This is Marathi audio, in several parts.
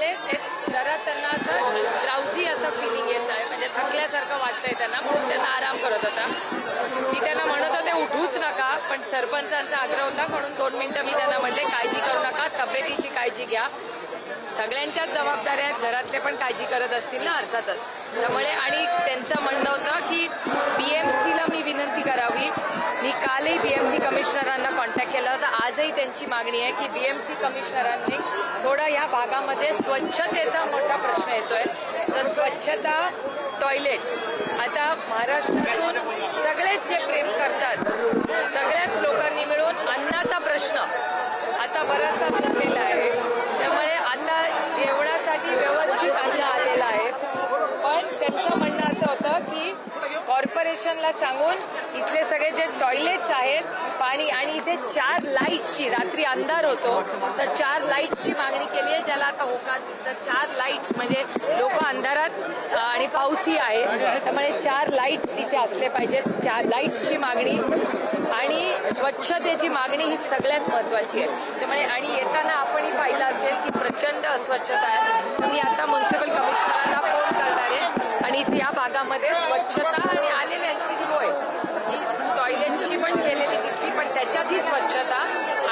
त्यामुळे जरा त्यांना असं ड्राउझी असं फिलिंग येत आहे, म्हणजे थकल्यासारखं वाटतंय त्यांना, म्हणून त्यांना आराम करत होता. मी त्यांना म्हणत होते उठूच नका, पण सरपंचांचा आग्रह होता म्हणून 2 मिनिटं मी त्यांना म्हणले काळजी करू नका, तब्येतीची काळजी घ्या. सगळ्यांच्याच जबाबदाऱ्या आहेत, घरातले पण काळजी करत असतील ना अर्थातच. त्यामुळे आणि त्यांचं म्हणणं होतं की BMCला मी विनंती करावी. मी कालही BMC कमिशनरांना कॉन्टॅक्ट केला होता. आजही त्यांची मागणी आहे की BMC कमिशनरांनी थोडा या भागामध्ये स्वच्छतेचा मोठा प्रश्न येतोय, तर स्वच्छता, टॉयलेट्स. आता महाराष्ट्रातून सगळेच जे प्रेम करतात, सगळ्याच लोकांनी मिळून अन्नाचा प्रश्न आता बराचसा सुटलेला आहे. त्यामुळे आता जेवणासाठी व्यवस्थित अन्न आलेलं आहे. पण त्यांचं म्हणणं असं होतं की कॉर्पोरेशनला सांगून इथले सगळे जे टॉयलेट्स आहेत, पाणी आणि इथे 4 लाईट्सची, रात्री अंधार होतो तर 4 लाईट्सची मागणी केली आहे, ज्याला आता होकार. तर 4 लाईट्स म्हणजे लोक अंधारात आणि पाऊसही आहे, त्यामुळे 4 लाईट्स इथे असले पाहिजेत. 4 लाईट्सची मागणी आणि स्वच्छतेची मागणी ही सगळ्यात महत्त्वाची आहे. त्यामुळे आणि येताना आपणही पाहिलं असेल की प्रचंड अस्वच्छता आहे. मी आता म्युन्सिपल कमिशनरांना फोन करणार आहे आणि इथे या भागामध्ये स्वच्छता आणि आलेल्यांची सोय ही टॉयलेटची पण केलेली दिसली, पण त्याच्यातही स्वच्छता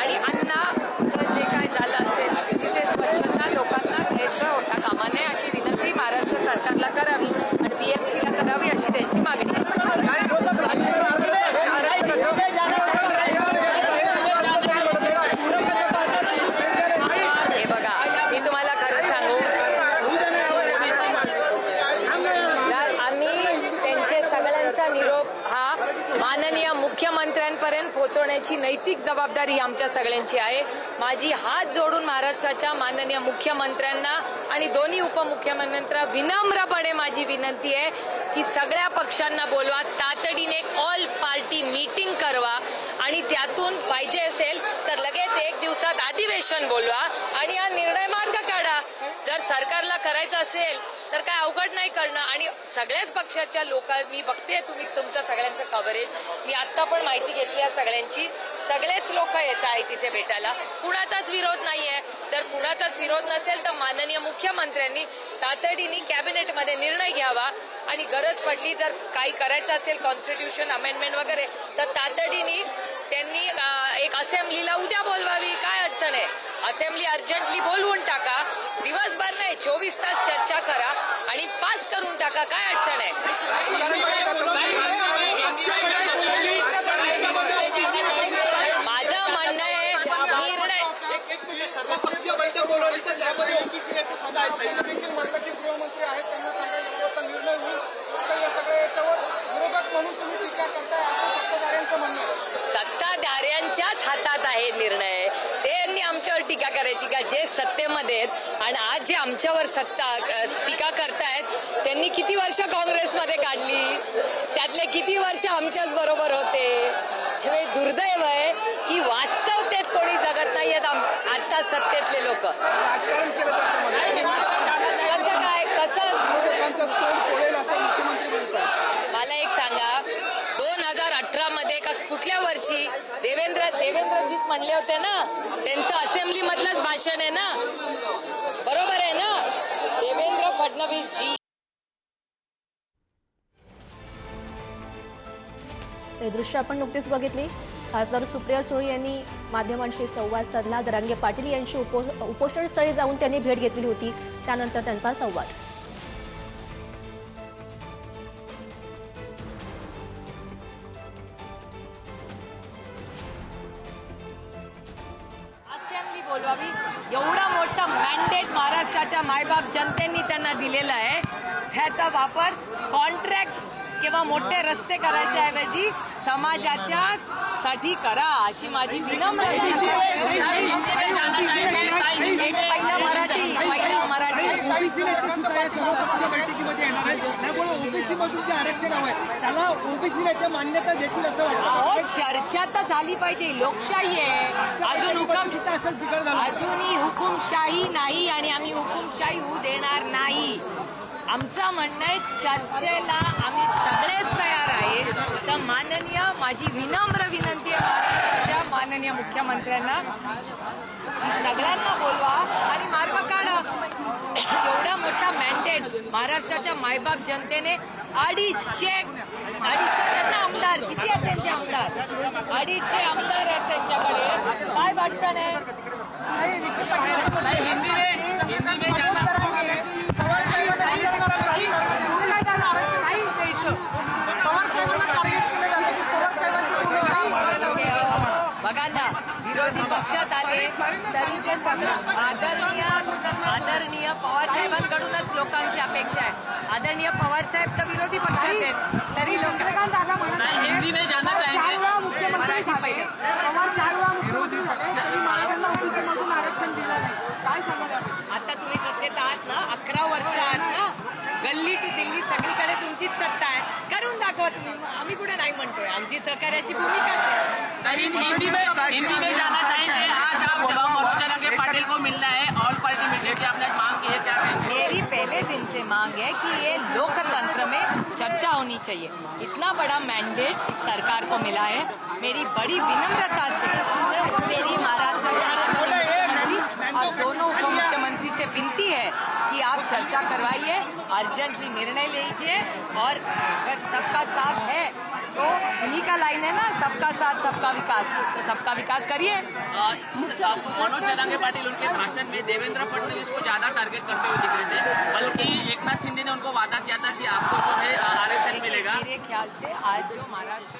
आणि अन्नाचं जे काय झालं असेल तिथे स्वच्छता लोकांना गैरसोय होता कामा नये अशी विनंती महाराष्ट्र सरकारला करावी आणि BMCला करावी अशी त्यांची मागणी आहे. हे बघा, मी तुम्हाला खरं सांगू, आम्ही त्यांचे सगळ्यांचा निरोप हा माननीय मुख्यमंत्र्यांपर्यंत पोहोचवण्याची नैतिक जबाबदारी आमच्या सगळ्यांची आहे. माझी हात जोडून महाराष्ट्राच्या माननीय मुख्यमंत्र्यांना आणि दोन्ही उपमुख्यमंत्र्यांना विनम्रपणे माझी विनंती आहे की सगळ्या पक्षांना बोलवा, तातडीने ऑल पार्टी मीटिंग करवा आणि त्यातून पाहिजे असेल तर लगेच 1 दिवसात अधिवेशन बोलवा आणि हा निर्णय मार्ग काढा. जर सरकारला करायचं असेल तर काय अवघड नाही करणं. आणि सगळ्याच पक्षाच्या मी बघते तुम्ही तुमचं सगळ्यांचं कव्हरेज, मी आत्ता पण माहिती घेतली आहे सगळ्यांची. सगळेच लोक येत आहेत तिथे भेटायला, कुणाचाच विरोध नाहीये. जर कुणाचाच विरोध नसेल तर माननीय मुख्यमंत्र्यांनी तातडीने कॅबिनेटमध्ये निर्णय घ्यावा आणि गरज पडली जर काही करायचं असेल कॉन्स्टिट्यूशन अमेंडमेंट वगैरे तर तातडीने त्यांनी एक असेंब्लीला उद्या बोलवावी. काय अडचण आहे? असेंब्ली अर्जंटली बोलवून टाका, दिवसभर नाही 24 तास चर्चा करा आणि पास करून टाका. काय अडचण आहे? माझं म्हणणं आहे निर्णय सर्वपक्षीय बैठक बोलवली तर त्यामध्ये ओबीसी नेते सुद्धा आहेत. त्यांना देखील म्हणलं की गृहमंत्री आहेत, त्यांना सांगायचा निर्णय होईल. तर या सगळ्या याच्यावर विरोधक म्हणून तुम्ही विचार करताय असं सत्ताधाऱ्यांचं म्हणणं आहे. सत्ताधाऱ्यांच्याच हातात आहे निर्णय. त्यांनी आमच्यावर टीका करायची का? जे सत्तेमध्ये आहेत आणि आज जे आमच्यावर टीका करतायत त्यांनी किती वर्ष काँग्रेसमध्ये काढली, त्यातले किती वर्ष आमच्याच बरोबर होते. हे दुर्दैव आहे की वास्तवतेत कोणी जगत नाही आहेत आता सत्तेतले लोक. राजकारण केलं कसं काय कसं मुख्यमंत्री म्हणतात. मला एक सांगा, 2018 मध्ये का कुठल्या वर्षी देवेंद्रजीच म्हणले होते ना, त्यांचं असेंब्ली मधलंच भाषण आहे ना, बरोबर आहे ना? देवेंद्र फडणवीस जी. हे दृश्य आपण नुकतीच बघितली. खासदार सुप्रिया सुळे यांनी माध्यमांशी संवाद साधला. जरांगे पाटील यांची उपोषणस्थळी जाऊन त्यांनी भेट घेतली होती, त्यानंतर त्यांचा संवाद. असेंब्ली बोलवावी, एवढा मोठा मॅन्डेट महाराष्ट्राच्या मायबाप जनतेने त्यांना दिलेला आहे. त्याचा वापर कॉन्ट्रॅक्ट किंवा मोठे रस्ते करायच्या ऐवजी समाजाच्याच साठी करा अशी माझी विनम्र विनंती. एक पहिलं मराठी अहो, चर्चा तर झाली पाहिजे. लोकशाही आहे, अजूनही हुकुमशाही नाही आणि आम्ही हुकुमशाही होऊ देणार नाही. आमचं म्हणणं आहे चर्चेला आम्ही सगळेच तयार आहेत. तर माननीय माझी विनम्र विनंती आहे महाराष्ट्राच्या माननीय मुख्यमंत्र्यांना की सगळ्यांना बोलवा आणि मार्ग काढा. करेन. महाराष्ट्राच्या मायबाप जनतेने 250 त्यांना आमदार किती आहेत त्यांचे आमदार 250 आमदार आहेत त्यांच्याकडे. काय वाटतं नाही हिंदी में जाना पवार साहेबांना टार्गेट केलं जातं की पवार साहेबांची बघा ना विरोधी पक्षात आले तरी ते सगळं आदरणीय पवार साहेबांकडूनच लोकांची अपेक्षा आहे. आदरणीय पवार साहेब तर विरोधी पक्षात आहेत तरी लोक हिंदी में जाना चाहेंगे. मराठी पहिले विरोधी पक्षातून आरक्षण दिलं नाही काय सांगा. आता तुम्ही सत्तेत आहात ना 11 वर्ष आहात ना गल्ली टू दिल्ली सगळीकडे तुमचीच सत्ता आहे. करून दाखवा तुम्ही. आम्ही कुठे नाही म्हणतोय. आमची सहकार्याची भूमिकाच आहे. हिंदी में जाना चाहेंगे. आज आप मनोज जरांगे पाटिल को मिलना है. ऑल पार्टी मीटिंग की आपने मांग की है, क्या कहेंगे? मेरी पहले दिन से मांग है कि ये लोकतंत्र में चर्चा होनी चाहिए. इतना बड़ा मैंडेट इस सरकार को मिला है. मेरी बड़ी विनम्रता से मेरी महाराष्ट्र के माननीय मुख्यमंत्री और दोनों उप मुख्यमंत्री से विनती है कि आप चर्चा करवाइए, अर्जेंटली निर्णय लीजिए और अगर सबका साथ है तो इन्हीं का लाइन है ना सबका साथ सबका विकास. तो सबका विकास करिए. मनोज जरांगे पाटिल उनके भाषण में देवेंद्र फडणवीस को ज्यादा टारगेट करते हुए दिख रहे थे, बल्कि एकनाथ शिंदे ने उनको वादा किया था कि आपको जो है आरक्षण मिलेगा. मेरे ख्याल से आज जो महाराष्ट्र